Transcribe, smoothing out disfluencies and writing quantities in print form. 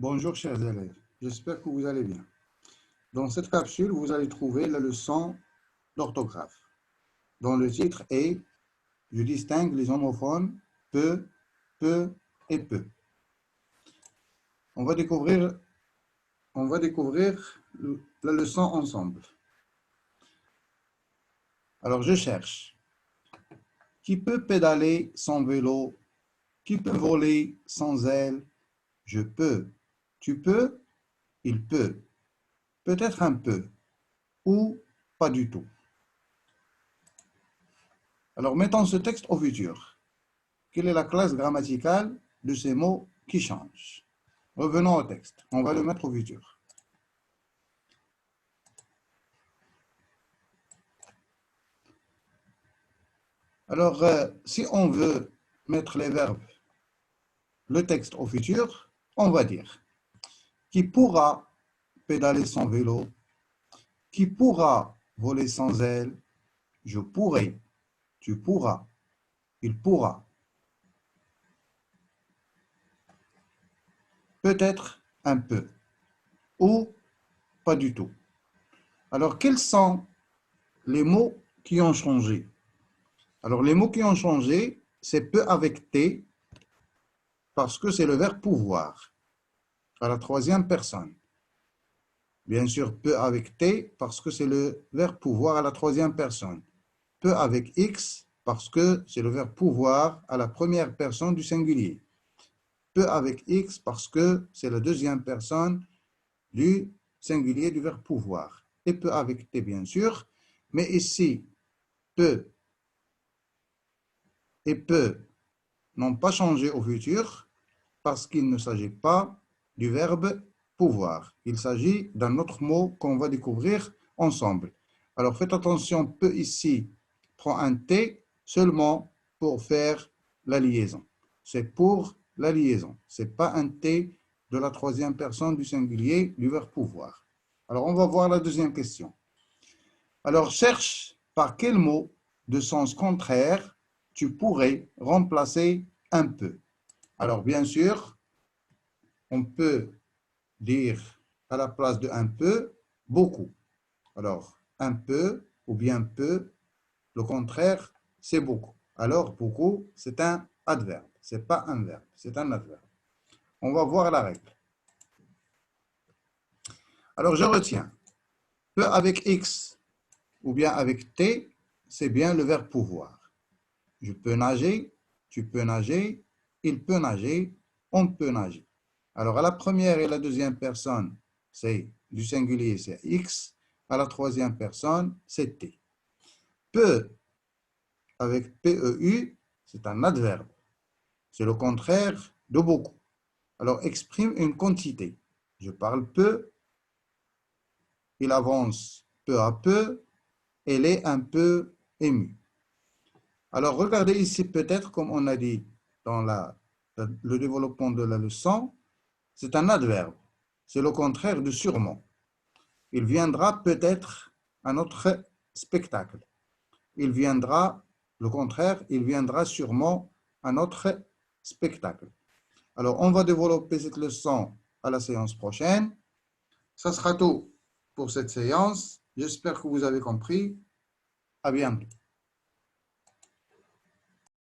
Bonjour chers élèves, j'espère que vous allez bien. Dans cette capsule, vous allez trouver la leçon d'orthographe, dont le titre est « Je distingue les homophones peu, peu et peu ». On va découvrir la leçon ensemble. Alors je cherche. Qui peut pédaler sans vélo? Qui peut voler sans aile? Je peux. Tu peux? Il peut. Peut-être un peu. Ou pas du tout. Alors, mettons ce texte au futur. Quelle est la classe grammaticale de ces mots qui changent? Revenons au texte. On va le mettre au futur. Alors, si on veut mettre les verbes, le texte au futur, on va dire qui pourra pédaler sans vélo, qui pourra voler sans aile, je pourrai, tu pourras, il pourra. Peut-être un peu, ou pas du tout. Alors, quels sont les mots qui ont changé? Alors, les mots qui ont changé, c'est peu avec T, parce que c'est le verbe pouvoir, à la troisième personne. Bien sûr, peu avec T, parce que c'est le verbe pouvoir à la troisième personne. Peu avec X, parce que c'est le verbe pouvoir à la première personne du singulier. Peu avec X, parce que c'est la deuxième personne du singulier du verbe pouvoir. Et peu avec T, bien sûr. Mais ici, peu et peu n'ont pas changé au futur parce qu'il ne s'agit pas du verbe pouvoir. Il s'agit d'un autre mot qu'on va découvrir ensemble. Alors faites attention, peu ici prend un T seulement pour faire la liaison. C'est pour la liaison. Ce n'est pas un T de la troisième personne du singulier du verbe pouvoir. Alors on va voir la deuxième question. Alors cherche par quel mot de sens contraire tu pourrais remplacer un peu. Alors bien sûr, on peut dire à la place de un peu, beaucoup. Alors un peu ou bien peu, le contraire, c'est beaucoup. Alors beaucoup, c'est un adverbe. Ce n'est pas un verbe, c'est un adverbe. On va voir la règle. Alors je retiens. Peu avec X ou bien avec T, c'est bien le verbe pouvoir. Je peux nager, tu peux nager, il peut nager, on peut nager. Alors, à la première et la deuxième personne, c'est du singulier, c'est X. À la troisième personne, c'est T. Peu, avec PEU, c'est un adverbe. C'est le contraire de beaucoup. Alors, exprime une quantité. Je parle peu, il avance peu à peu, elle est un peu émue. Alors, regardez ici peut-être, comme on a dit dans le développement de la leçon, c'est un adverbe. C'est le contraire de sûrement. Il viendra peut-être à notre spectacle. Il viendra, le contraire, il viendra sûrement à notre spectacle. Alors, on va développer cette leçon à la séance prochaine. Ça sera tout pour cette séance. J'espère que vous avez compris. À bientôt.